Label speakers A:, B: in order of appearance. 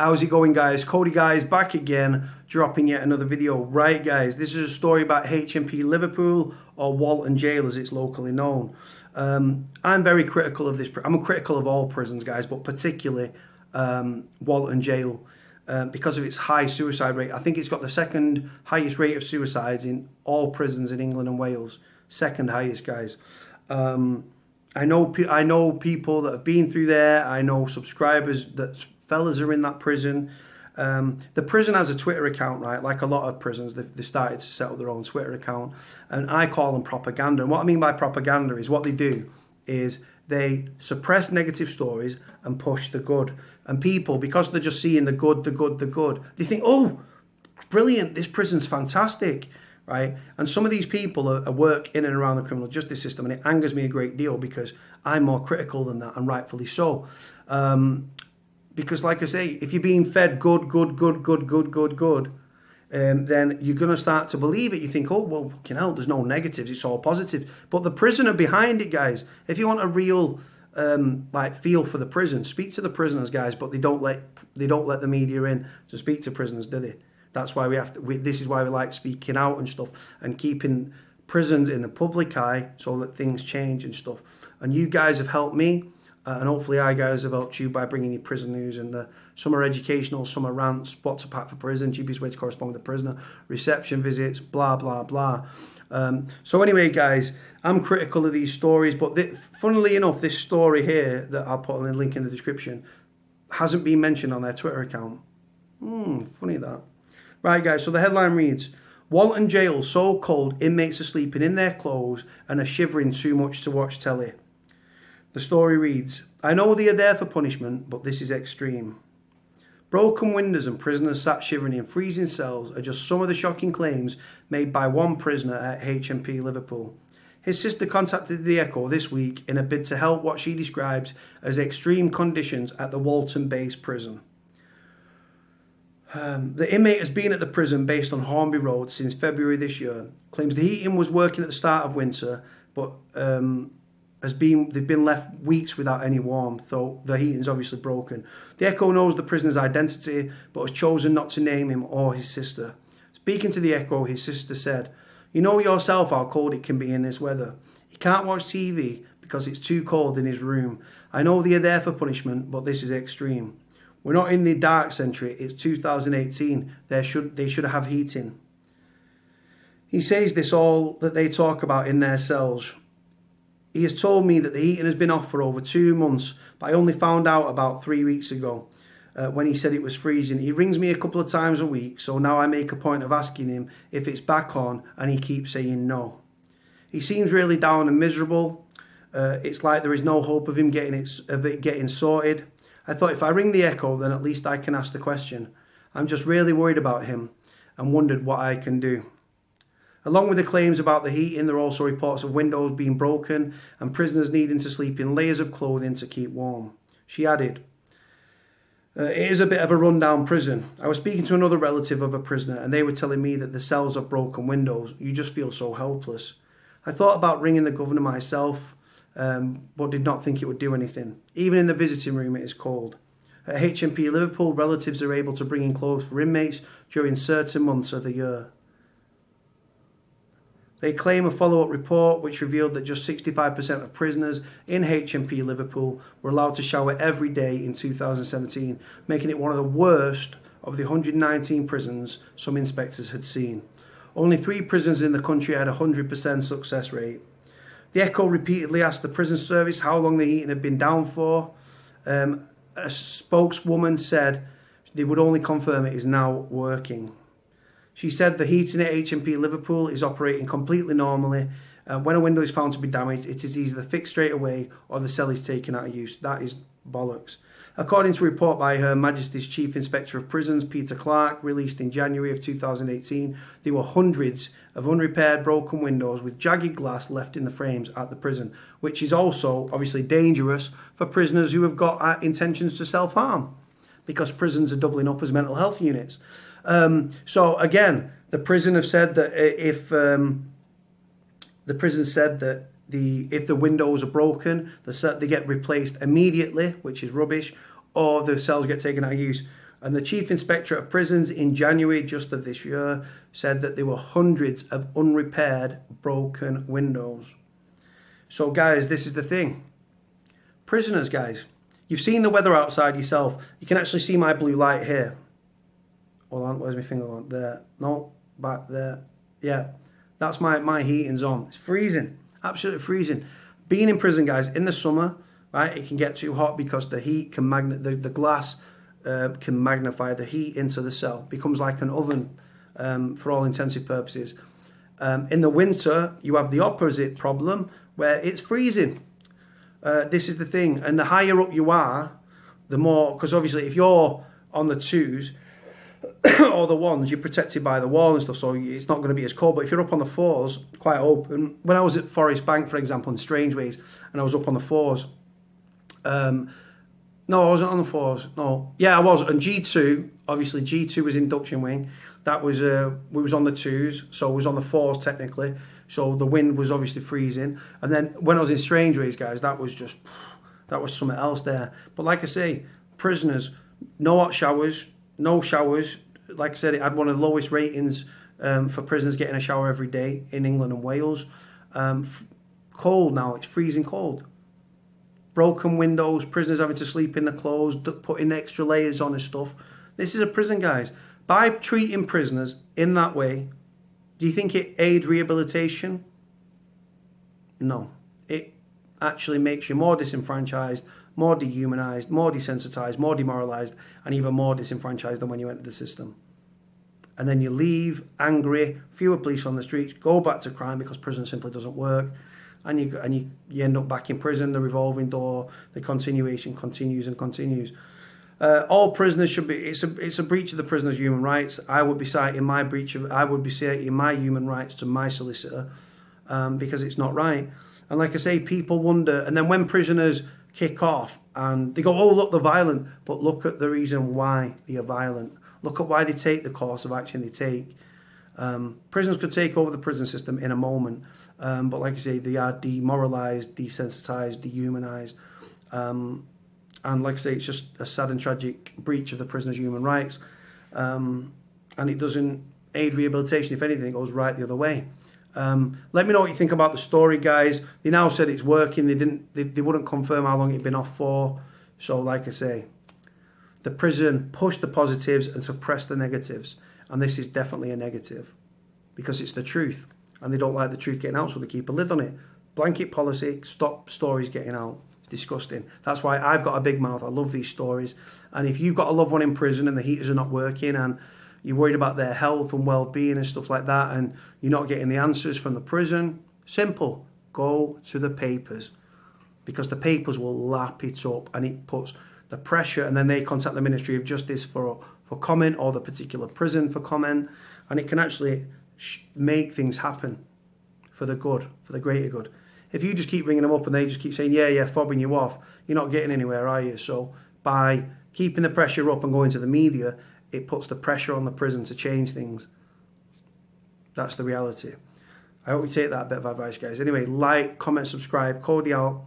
A: How's it going, guys? Cody, guys, back again, dropping yet another video. Right, guys, this is a story about HMP Liverpool, or Walton Jail as it's locally known. I'm very critical of this. I'm critical of all prisons, guys, but particularly Walton Jail because of its high suicide rate. I think it's got the second highest rate of suicides in all prisons in England and Wales. Second highest, guys. I know people that have been through there. I know subscribers that fellas are in that prison. The prison has a Twitter account, right? Like a lot of prisons, they've started to set up their own Twitter account, and I call them propaganda. And what I mean by propaganda is what they do is they suppress negative stories and push the good. And people, because they're just seeing the good, they think, oh, brilliant, this prison's fantastic, right? And some of these people are work in and around the criminal justice system, and it angers me a great deal because I'm more critical than that, and rightfully so. Because like I say, if you're being fed good, then you're going to start to believe it. You think, oh, well, fucking hell, there's no negatives, it's all positive. But the prison are behind it, guys. If you want a real feel for the prison, speak to the prisoners, guys, but they don't let the media in to speak to prisoners, do they? That's why this is why we like speaking out and stuff, and keeping prisons in the public eye so that things change and stuff. And you guys have helped me. And hopefully I guys have helped you by bringing you prison news, and some are educational, some are rants, what to pack for prison, cheapest way to correspond with the prisoner, reception visits, blah, blah, blah. So anyway, guys, I'm critical of these stories, but funnily enough, this story here that I'll put a link in the description hasn't been mentioned on their Twitter account. Funny that. Right, guys, so the headline reads, Walton Jail so cold inmates are sleeping in their clothes and are shivering too much to watch telly. The story reads, I know they are there for punishment, but this is extreme. Broken windows and prisoners sat shivering in freezing cells are just some of the shocking claims made by one prisoner at HMP Liverpool. His sister contacted the Echo this week in a bid to help what she describes as extreme conditions at the Walton-based prison. The inmate has been at the prison based on Hornby Road since February this year. Claims the heating was working at the start of winter, but they've been left weeks without any warmth, though the heating's obviously broken. The Echo knows the prisoner's identity, but has chosen not to name him or his sister. Speaking to the Echo, his sister said, you know yourself how cold it can be in this weather. He can't watch TV because it's too cold in his room. I know they are there for punishment, but this is extreme. We're not in the dark century, it's 2018. They should have heating. He says this all that they talk about in their cells. He has told me that the heating has been off for over 2 months, but I only found out about 3 weeks ago when he said it was freezing. He rings me a couple of times a week, so now I make a point of asking him if it's back on, and he keeps saying no. He seems really down and miserable. It's like there is no hope of him getting sorted. I thought if I ring the Echo, then at least I can ask the question. I'm just really worried about him and wondered what I can do. Along with the claims about the heating, there are also reports of windows being broken and prisoners needing to sleep in layers of clothing to keep warm. She added, it is a bit of a rundown prison. I was speaking to another relative of a prisoner and they were telling me that the cells have broken windows. You just feel so helpless. I thought about ringing the governor myself, but did not think it would do anything. Even in the visiting room it is cold. At HMP Liverpool, relatives are able to bring in clothes for inmates during certain months of the year. They claim a follow-up report which revealed that just 65% of prisoners in HMP Liverpool were allowed to shower every day in 2017, making it one of the worst of the 119 prisons some inspectors had seen. Only 3 prisons in the country had a 100% success rate. The Echo repeatedly asked the prison service how long the heating had been down for. A spokeswoman said they would only confirm it is now working. She said the heating at HMP Liverpool is operating completely normally. When a window is found to be damaged, it is either fixed straight away or the cell is taken out of use. That is bollocks. According to a report by Her Majesty's Chief Inspector of Prisons, Peter Clark, released in January of 2018, there were hundreds of unrepaired broken windows with jagged glass left in the frames at the prison, which is also obviously dangerous for prisoners who have got intentions to self-harm, because prisons are doubling up as mental health units. So again, the prison have said that if the windows are broken, they get replaced immediately, which is rubbish, or the cells get taken out of use. And the Chief Inspector of Prisons in January just of this year said that there were hundreds of unrepaired broken windows. So guys, this is the thing. Prisoners, guys, you've seen the weather outside yourself. You can actually see my blue light here. Hold on, where's my finger on? There. No, back there. Yeah, that's my heating's on. It's freezing, absolutely freezing. Being in prison, guys, in the summer, right, it can get too hot because the heat can the glass can magnify the heat into the cell. Becomes like an oven for all intensive purposes. In the winter, you have the opposite problem where it's freezing. This is the thing, and the higher up you are, the more, because obviously if you're on the 2s or the 1s, you're protected by the wall and stuff, so it's not going to be as cold. But if you're up on the 4s, quite open. When I was at Forest Bank, for example, in Strangeways, and I was up on the 4s, no, I wasn't on the 4s. No, yeah, I was. And G2, obviously G2 was induction wing. That was we was on the 2s, so it was on the 4s technically. So the wind was obviously freezing. And then when I was in Strangeways, guys, that was something else there. But like I say, prisoners, no hot showers, no showers. Like I said, it had one of the lowest ratings for prisoners getting a shower every day in England and Wales. Cold now, it's freezing cold. Broken windows, prisoners having to sleep in the clothes, putting extra layers on and stuff. This is a prison, guys. By treating prisoners in that way, do you think it aids rehabilitation? No. It actually makes you more disenfranchised, more dehumanised, more desensitised, more demoralised, and even more disenfranchised than when you entered the system. And then you leave angry, fewer police on the streets, go back to crime because prison simply doesn't work. And you end up back in prison, the revolving door, the continuation continues and continues. All prisoners should be, it's a breach of the prisoner's human rights. I would be citing my human rights to my solicitor because it's not right. And like I say, people wonder, and then when prisoners kick off and they go, oh, look, they're violent, but look at the reason why they are violent. Look at why they take the course of action they take. Prisons could take over the prison system in a moment, but like I say, they are demoralised, desensitised, dehumanised. And like I say, it's just a sad and tragic breach of the prisoner's human rights. And it doesn't aid rehabilitation. If anything, it goes right the other way. Let me know what you think about the story, guys. They now said it's working. They wouldn't confirm how long it'd been off for. So like I say, the prison pushed the positives and suppressed the negatives. And this is definitely a negative because it's the truth. And they don't like the truth getting out, so they keep a lid on it. Blanket policy, stop stories getting out. Disgusting. That's why I've got a big mouth. I love these stories. And if you've got a loved one in prison and the heaters are not working and you're worried about their health and well-being and stuff like that and you're not getting the answers from the prison, simple. Go to the papers because the papers will lap it up and it puts the pressure, and then they contact the Ministry of Justice for comment, or the particular prison for comment, and it can actually make things happen for the good, for the greater good. If you just keep ringing them up and they just keep saying, yeah, fobbing you off, you're not getting anywhere, are you? So by keeping the pressure up and going to the media, it puts the pressure on the prison to change things. That's the reality. I hope you take that bit of advice, guys. Anyway, like, comment, subscribe. Cody out.